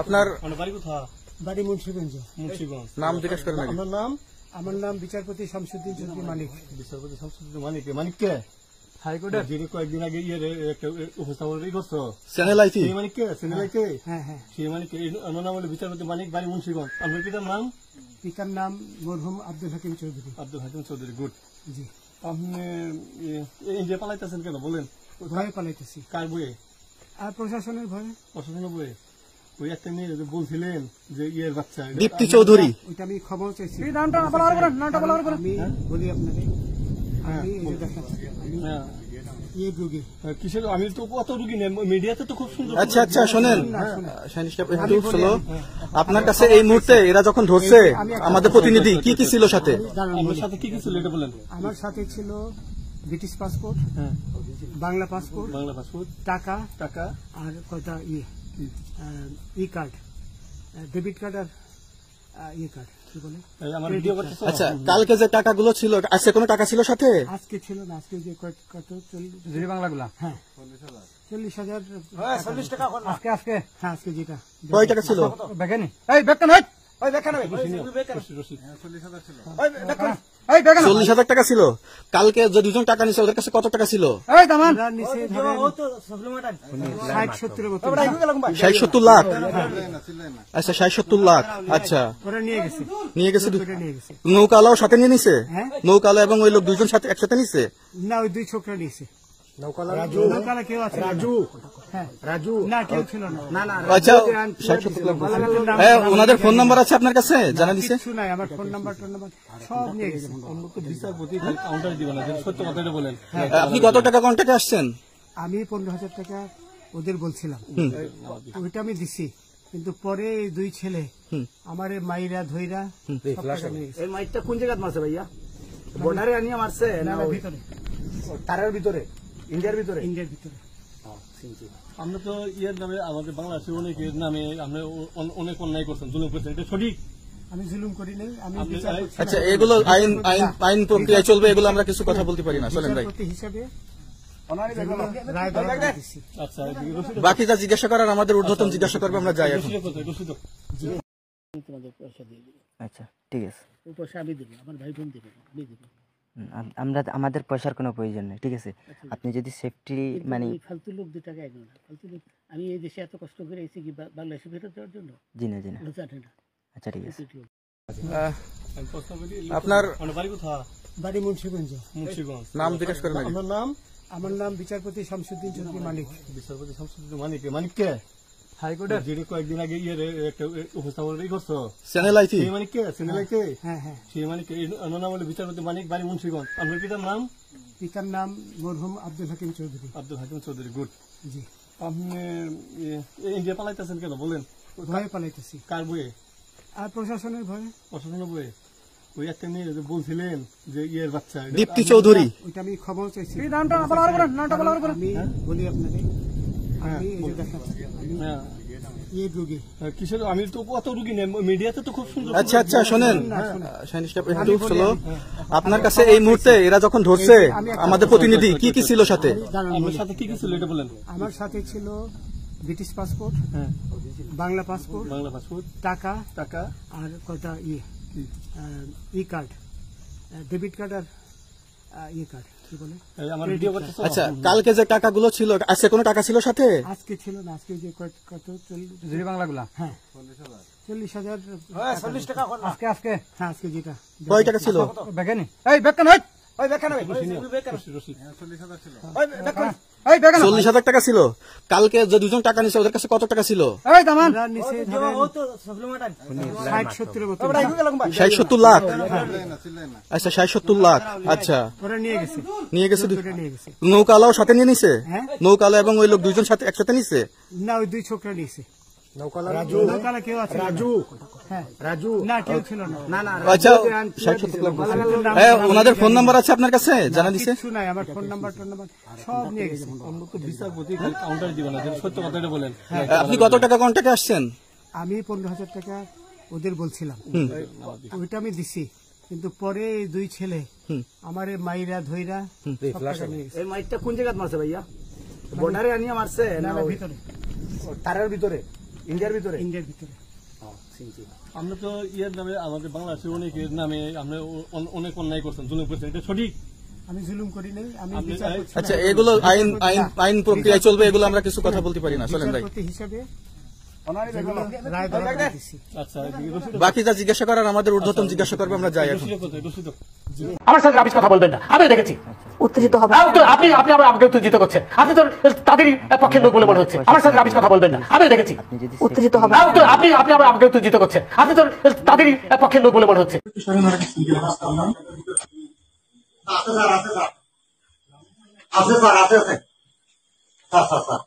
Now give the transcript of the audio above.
আপনার বাড়ি মুন্সিগঞ্জ। নাম জিজ্ঞেস করেন। আমার নাম বিচারপতি শামসুদ্দিন চৌধুরী মানিক। বিচারপতি শামসুদ্দিন মানিক। মানিক কে? হাইকোর্টের যিনি কয়েকদিন আগে একটা উপস্থাপন করছো চ্যানেল আইটি। সেই মানিক কে? Channel IT. হ্যাঁ হ্যাঁ, সেই মানিক নাম হলো বিচারপতি মানিক, বাড়ি মুন্সিগঞ্জ। আপনার পিতার নাম? পিতার নাম মরহুম আব্দুল হাকিম চৌধুরী। আব্দুল হাকিম চৌধুরী। গুড। জি। আপনি ইন্ডিয়া পালাইতেছেন কেন বলেন? ভয়ে পালাইতেছি। কার বইয়ে? আর প্রশাসনের ভয়ে। প্রশাসনের বইয়ে? ওই একটা মেয়ে বলছিলেন যে ইয়ের বাচ্চা দীপ্তি চৌধুরী। ওইটা আমি খবর চাইছি। নামটা আমি বলি আপনাকে, আমি কিসের? আমি তো কত রুগী নেই মিডিয়াতে তো খুব সুন্দর। আচ্ছা আচ্ছা শোনেন, আপনার কাছে এই মুহূর্তে এরা যখন ধরছে আমাদের প্রতিনিধি কি কি ছিল সাথে? আমার সাথে কি কি ছিল এটা বলেন। আমার সাথে ছিল ব্রিটিশ পাসপোর্ট, বাংলা পাসপোর্ট, টাকা টাকা আর কয়টা ই কার্ড, ডেবিট কার্ড আর ইয়ে কার্ড কি বলে। আচ্ছা, কালকে যে টাকাগুলো ছিল, আজকে কোনো টাকা ছিল সাথে? আজকে ছিল না, আজকে যে কত 40 বাংলাগুলা। হ্যাঁ 40,000। 40 টাকা আজকে হ্যাঁ আজকে যেটা। কয় টাকা ছিল? বেকানি এই বেকান হই ওই বেকান হই 40,000 টাকা ছিল। কালকে যে দুজন টাকা নিছে ওদের কাছে কত টাকা ছিল? এই দামান 60-70 লাখ। আচ্ছা 60-70 লাখ। আচ্ছা ওরা নিয়ে গেছে। নৌকালাও সাথে নিয়ে নিছে? নৌকালা এবং ওই লোক দুজন সাথে একসাথে নিছে? না, ওই দুই ছোকরা নিছে। নৌকালা কেউ আছে? রাজু না, কেউ ছিল না। আচ্ছা 60-70 লাখ। ওনাদের ফোন নাম্বার আছে আপনার কাছে? জানা দিছে? কিছু নাই, আমার ফোন নাম্বার সব নিয়ে গেছে। বিচারপতি কাউন্টার দিবেন না, সত্য কথাটা বলেন। আপনি কত টাকা কন্ট্যাক্টে আসছেন? আমি 15,000 টাকা ওদের বলছিলাম, ওইটা আমি দিছি। কিন্তু পরে এই দুই ছেলে আমার মাইরা ধইরা এই মাইটটা কোন জায়গায় মারছে ভাইয়া? বর্ডারে আনিয়ে মারছে না ভিতরে? তারের ভিতরে, ইন্ডিয়ার ভিতরে। আমরা তো ইয়ের নামে আমাদের বাংলাদেশের অনেকের নামে আমরা অনেক অন্যায় করছেন, জুলুম করছেন, এটা সঠিক? আমি জুলুম করি নাই। আমি আচ্ছা, এগুলো আইন প্রক্রিয়া চলবে, এগুলো আমরা কিছু কথা বলতে পারি না। চলেন ভাই, হিসাবে বাকি যা জিজ্ঞাসা করার আমাদের ঊর্ধ্বতন জিজ্ঞাসা করবো, আমরা যাই এখন। আচ্ছা ঠিক আছে, পয়সা আমি দেবো, আমার ভাই বোন দেবে, আমি দেবো। আমাদের পয়সার কোনো প্রয়োজন নেই, ঠিক আছে? আপনি যদি সেফটি মানে ফালতু লোক 2 টাকা একদম না, ফালতু লোক। আমি এই দেশে এত কষ্ট করে এসেছি কি বাংলাদেশে ফেরত দেওয়ার জন্য? জি না। আচ্ছা ঠিক আছে। আপনার বাড়ি মুন্সিগঞ্জ। নাম জিজ্ঞেস করেন। আমার নাম বিচারপতি শামসুদ্দিন চৌধুরী মানিক। বিচারপতি শামসুদ্দিন মানিক। মানিক কে? হাইকোর্টের যিনি কয়েকদিন আগে একটা উপস্থাপন করছো চ্যানেল আইটি। সেই মানিক কে? Channel IT. হ্যাঁ হ্যাঁ, সেই মানিক নাম হলো বিচারপতি মানিক, বাড়ি মুন্সিগঞ্জ। আপনার পিতার নাম? পিতার নাম মরহুম আব্দুল হাকিম চৌধুরী। আব্দুল হাকিম চৌধুরী। গুড। জি। আপনি ইন্ডিয়া পালাইতেছেন কেন বলেন? ভয়ে পালাইতেছি। কার বইয়ে? আর প্রশাসনের ভয়ে। প্রশাসনের বইয়ে? ওই একটা মেয়ে বলছিলেন যে ইয়ের বাচ্চা দীপ্তি চৌধুরী। ওইটা আমি খবর চাইছি। নামটা আমি বলি আপনাকে, আমি কিসের? আমি তো কত রুগী নেই মিডিয়াতে তো খুব সুন্দর। আচ্ছা আচ্ছা শোনেন, আপনার কাছে এই মুহূর্তে এরা যখন ধরছে আমাদের প্রতিনিধি কি কি ছিল সাথে? আমার সাথে কি কি ছিল এটা বলেন। আমার সাথে ছিল ব্রিটিশ পাসপোর্ট, বাংলা পাসপোর্ট, টাকা আর কয়টা ই কার্ড, ডেবিট কার্ড আর ইয়ে কার্ড কি বলে। আচ্ছা, কালকে যে টাকাগুলো ছিল, আজকে কোনো টাকা ছিল সাথে? আজকে ছিল না, আজকে যে কত 40 বাংলাগুলা। হ্যাঁ 40,000। 40 টাকা আজকে হ্যাঁ আজকে যেটা। কয় টাকা ছিল? বেকানি এই বেকান হই ওই বেকান হই 40,000 টাকা ছিল। কালকে যে দুজন টাকা নিছে ওদের কাছে কত টাকা ছিল? এই দামান 60-70 লাখ। আচ্ছা 60-70 লাখ। আচ্ছা ওরা নিয়ে গেছে। নৌকালাও সাথে নিয়ে নিছে? নৌকালা এবং ওই লোক দুজন সাথে একসাথে নিছে? না, ওই দুই ছোকরা নিছে। নৌকালা কেউ আছে? রাজু না, কেউ ছিল না। আচ্ছা 60-70 লাখ। ওনাদের ফোন নাম্বার আছে আপনার কাছে? জানা দিছে? কিছু নাই, আমার ফোন নাম্বার সব নিয়ে গেছে। বিচারপতি কাউন্টার দিবেন না, সত্য কথাটা বলেন। আপনি কত টাকা কন্ট্যাক্টে আসছেন? আমি 15,000 টাকা ওদের বলছিলাম, ওইটা আমি দিছি। কিন্তু পরে এই দুই ছেলে আমার মাইরা ধইরা এই মাইটটা কোন জায়গায় মারছে ভাইয়া? বর্ডারে আনিয়ে মারছে না ভিতরে? তারের ভিতরে ইন্ডিয়ার ভিতরে ইন্ডিয়ার ভিতরে। আমরা তো ইয়ের নামে আমাদের বাংলাদেশের অনেকের নামে আমরা অনেক অন্যায় করছেন, জুলুম করছেন, এটা সঠিক? আমি জুলুম করি নাই, আমি আপনি- বিচারপতি আচ্ছা এগুলো আইন আইন আইন প্রক্রিয়ায় চলবে, এগুলো আমরা কিছু কথা বলতে পারি না, চলেন ভাই। বিচারপতি হিসেবে যেগুলো রায় দেওয়া দিছি। আচ্ছা, এদিকে রশিদ বাকি যা জিজ্ঞাসা করার আমাদের ঊর্ধ্বতন জিজ্ঞাসা করবে, আমরা যাই এখন। রশিদ কোথায়? রশিদ আমার সাথে রাবিশ কথা বলবেন না, আমি দেখেছি। উত্তেজিত হবে আপনি আপনি আমাকে উত্তেজিত করছেন, আপনি তো তাদেরই পক্ষের লোক বলে মনে হচ্ছে। আমার সাথে রাবিশ কথা বলবেন না, আমি দেখেছি। আপনি যদি উত্তেজিত হবে আপনি আপনি আমাকে উত্তেজিত করছেন, আপনি তো তাদেরই পক্ষের লোক বলে মনে হচ্ছে। আছে স্যার, আছে স্যার, আছে স্যার, আছে স্যার, স্যার।